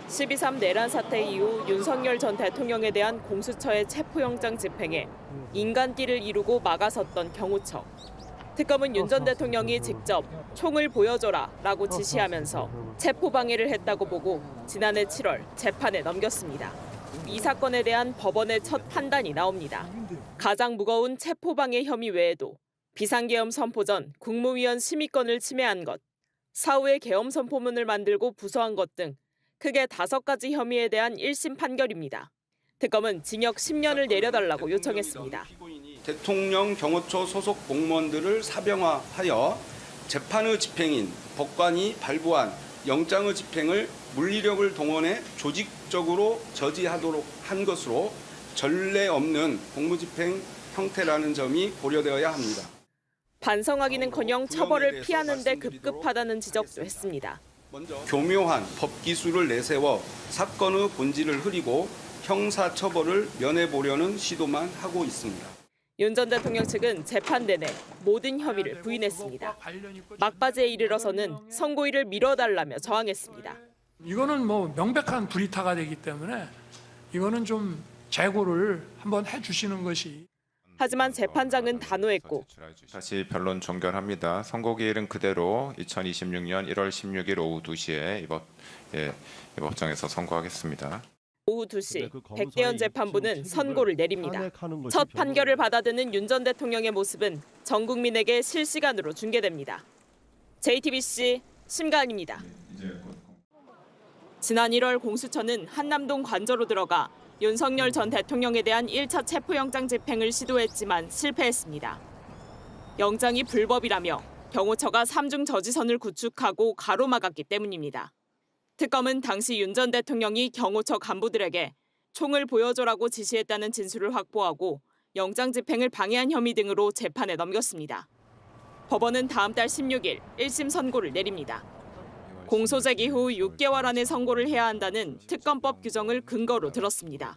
12.3 내란 사태 이후 윤석열 전 대통령에 대한 공수처의 체포영장 집행에 인간띠를 이루고 막아섰던 경호처. 특검은 윤 전 대통령이 직접 총을 보여줘라라고 지시하면서 체포 방해를 했다고 보고 지난해 7월 재판에 넘겼습니다. 이 사건에 대한 법원의 첫 판단이 나옵니다. 가장 무거운 체포 방해 혐의 외에도 비상계엄 선포 전 국무위원 심의권을 침해한 것, 사후에 계엄 선포문을 만들고 부서한 것 등 크게 5가지 혐의에 대한 1심 판결입니다. 특검은 징역 10년을 내려달라고 요청했습니다. 대통령 경호처 소속 공무원들을 사병화하여 재판의 집행인 법관이 발부한 영장의 집행을 물리력을 동원해 조직적으로 저지하도록 한 것으로 전례 없는 공무집행 형태라는 점이 고려되어야 합니다. 반성하기는커녕 처벌을 피하는 데 급급하다는 지적도 했습니다. 교묘한 법기술을 내세워 사건의 본질을 흐리고 형사처벌을 면해보려는 시도만 하고 있습니다. 윤 전 대통령 측은 재판 내내 모든 혐의를 부인했습니다. 막바지에 이르러서는 선고일을 미뤄달라며 저항했습니다. 이거는 명백한 불이타가 되기 때문에 이거는 좀 재고를 한번 해주시는 것이. 하지만 재판장은 단호했고 다시 변론 종결합니다. 선고기일은 그대로 2026년 1월 16일 오후 2시에 이 법정에서 선고하겠습니다. 오후 2시 백대현 재판부는 선고를 내립니다. 첫 판결을 받아드는 윤 전 대통령의 모습은 전 국민에게 실시간으로 중계됩니다. JTBC 심가은입니다. 지난 1월 공수처는 한남동 관저로 들어가 윤석열 전 대통령에 대한 1차 체포영장 집행을 시도했지만 실패했습니다. 영장이 불법이라며 경호처가 3중 저지선을 구축하고 가로막았기 때문입니다. 특검은 당시 윤 전 대통령이 경호처 간부들에게 총을 보여줘라고 지시했다는 진술을 확보하고 영장 집행을 방해한 혐의 등으로 재판에 넘겼습니다. 법원은 다음 달 16일 1심 선고를 내립니다. 공소 제기 후 6개월 안에 선고를 해야 한다는 특검법 규정을 근거로 들었습니다.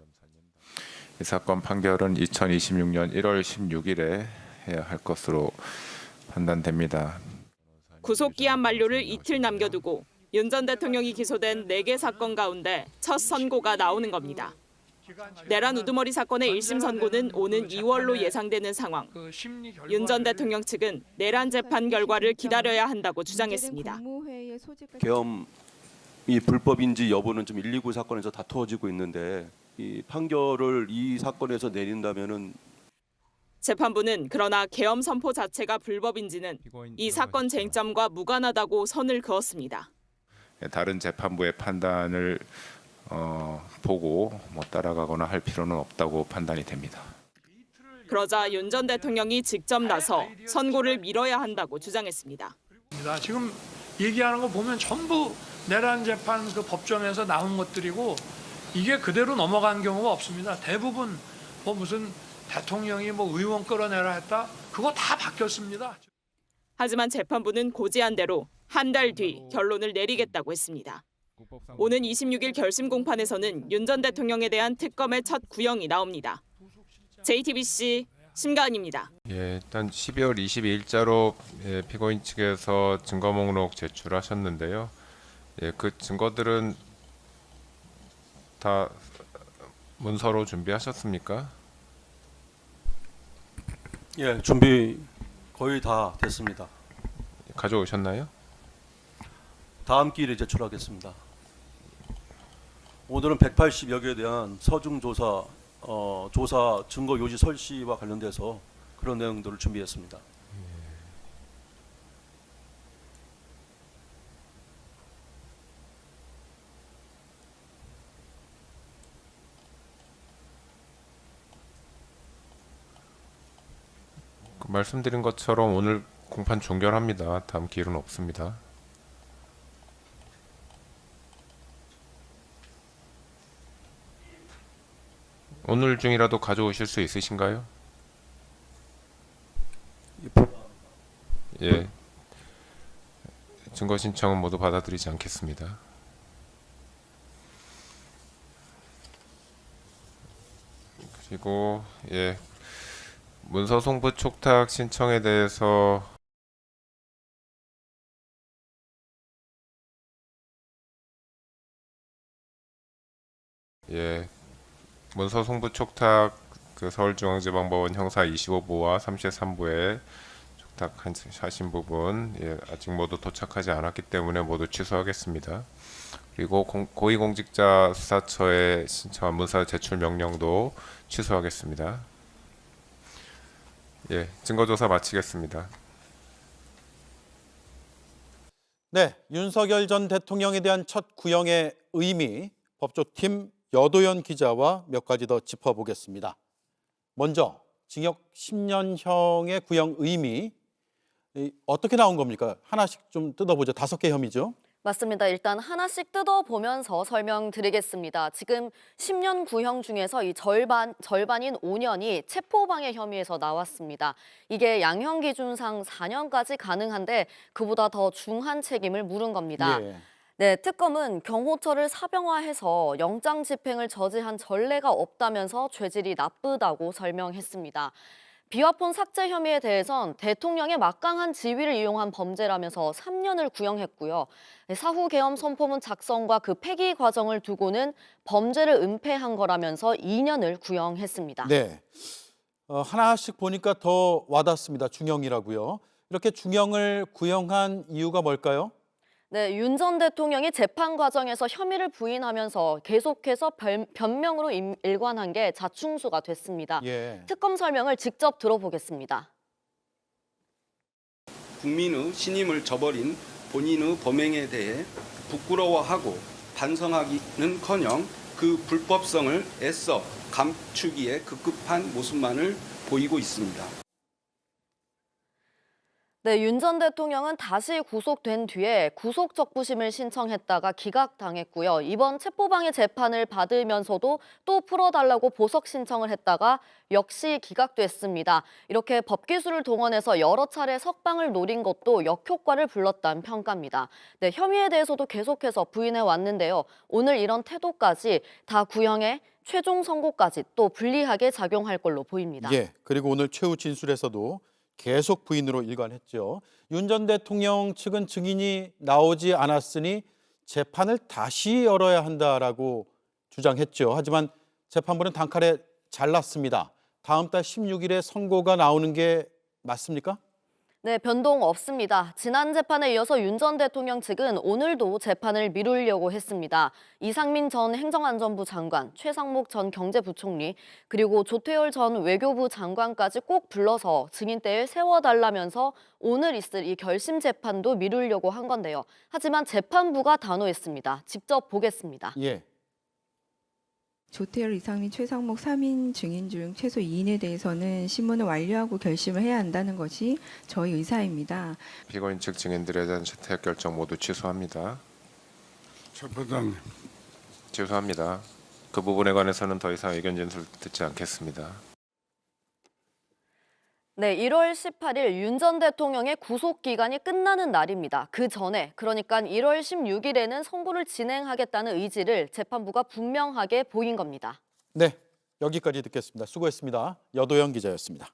이 사건 판결은 2026년 1월 16일에 해야 할 것으로 판단됩니다. 구속기한 만료를 이틀 남겨두고 윤 전 대통령이 기소된 4개 사건 가운데 첫 선고가 나오는 겁니다. 내란 우두머리 사건의 1심 선고는 오는 2월로 예상되는 상황. 윤 전 대통령 측은 내란 재판 결과를 기다려야 한다고 주장했습니다. 계엄이 불법인지 여부는 좀 129 사건에서 다투어지고 있는데 이 판결을 이 사건에서 내린다면은 재판부는 그러나 계엄 선포 자체가 불법인지는 이 사건 쟁점과 무관하다고 선을 그었습니다. 다른 재판부의 판단을 보고 따라가거나 할 필요는 없다고 판단이 됩니다. 그러자 윤 전 대통령이 직접 나서 선고를 미뤄야 한다고 주장했습니다. 지금 얘기하는 거 보면 전부 내란 재판 그 법정에서 나온 것들이고 이게 그대로 넘어간 경우가 없습니다. 대부분 무슨 대통령이 의원 끌어내라 했다 그거 다 바뀌었습니다. 하지만 재판부는 고지한 대로 한 달 뒤 결론을 내리겠다고 했습니다. 오는 26일 결심 공판에서는 윤 전 대통령에 대한 특검의 첫 구형이 나옵니다. JTBC 심가은입니다. 일단 12월 22일자로 피고인 측에서 증거 목록 제출하셨는데요. 그 증거들은 다 문서로 준비하셨습니까? 예, 준비 거의 다 됐습니다. 가져오셨나요? 다음 기일에 제출하겠습니다. 오늘은 180여 개에 대한 서중 조사, 조사 증거 요지 설시와 관련돼서 그런 내용들을 준비했습니다. 말씀드린 것처럼 오늘 공판 종결합니다. 다음 기일은 없습니다. 오늘 중이라도 가져오실 수 있으신가요? 예. 증거 신청은 모두 받아들이지 않겠습니다. 그리고 문서 송부 촉탁 신청에 대해서 예, 문서 송부 촉탁 그 서울중앙지방법원 형사 25부와 33부에 촉탁하신 부분 아직 모두 도착하지 않았기 때문에 모두 취소하겠습니다. 그리고 고위공직자 수사처에 신청한 문서 제출 명령도 취소하겠습니다. 예, 증거조사 마치겠습니다. 네, 윤석열 전 대통령에 대한 첫 구형의 의미, 법조팀 여도현 기자와 몇 가지 더 짚어보겠습니다. 먼저 징역 10년형의 구형 의미, 어떻게 나온 겁니까? 하나씩 좀 뜯어보죠. 5개 혐의죠. 맞습니다. 일단 하나씩 뜯어보면서 설명드리겠습니다. 지금 10년 구형 중에서 이 절반인 5년이 체포방해 혐의에서 나왔습니다. 이게 양형 기준상 4년까지 가능한데 그보다 더 중한 책임을 물은 겁니다. 예. 네, 특검은 경호처를 사병화해서 영장 집행을 저지한 전례가 없다면서 죄질이 나쁘다고 설명했습니다. 비화폰 삭제 혐의에 대해선 대통령의 막강한 지위를 이용한 범죄라면서 3년을 구형했고요. 사후 계엄 선포문 작성과 그 폐기 과정을 두고는 범죄를 은폐한 거라면서 2년을 구형했습니다. 네, 하나씩 보니까 더 와닿습니다. 중형이라고요. 이렇게 중형을 구형한 이유가 뭘까요? 네, 윤 전 대통령이 재판 과정에서 혐의를 부인하면서 계속해서 변명으로 일관한 게 자충수가 됐습니다. 예. 특검 설명을 직접 들어보겠습니다. 국민의 신임을 저버린 본인의 범행에 대해 부끄러워하고 반성하기는커녕 그 불법성을 애써 감추기에 급급한 모습만을 보이고 있습니다. 네, 윤 전 대통령은 다시 구속된 뒤에 구속적부심을 신청했다가 기각당했고요. 이번 체포방해 재판을 받으면서도 또 풀어달라고 보석 신청을 했다가 역시 기각됐습니다. 이렇게 법기술을 동원해서 여러 차례 석방을 노린 것도 역효과를 불렀다는 평가입니다. 네, 혐의에 대해서도 계속해서 부인해 왔는데요. 오늘 이런 태도까지 다 구형에 최종 선고까지 또 불리하게 작용할 걸로 보입니다. 예. 그리고 오늘 최후 진술에서도 계속 부인으로 일관했죠. 윤 전 대통령 측은 증인이 나오지 않았으니 재판을 다시 열어야 한다라고 주장했죠. 하지만 재판부는 단칼에 잘랐습니다. 다음 달 16일에 선고가 나오는 게 맞습니까? 네, 변동 없습니다. 지난 재판에 이어서 윤 전 대통령 측은 오늘도 재판을 미루려고 했습니다. 이상민 전 행정안전부 장관, 최상목 전 경제부총리, 그리고 조태열 전 외교부 장관까지 꼭 불러서 증인대에 세워달라면서 오늘 있을 이 결심 재판도 미루려고 한 건데요. 하지만 재판부가 단호했습니다. 직접 보겠습니다. 예. 조태열, 이상민, 최상목 3인 증인 중 최소 2인에 대해서는 신문을 완료하고 결심을 해야 한다는 것이 저희 의사입니다. 피고인 측 증인들에 대한 채택 결정 모두 취소합니다. 재판장님. 취소합니다. 그 부분에 관해서는 더 이상 의견 진술 듣지 않겠습니다. 네, 1월 18일 윤 전 대통령의 구속 기간이 끝나는 날입니다. 그 전에, 그러니까 1월 16일에는 선고를 진행하겠다는 의지를 재판부가 분명하게 보인 겁니다. 네, 여기까지 듣겠습니다. 수고했습니다. 여도현 기자였습니다.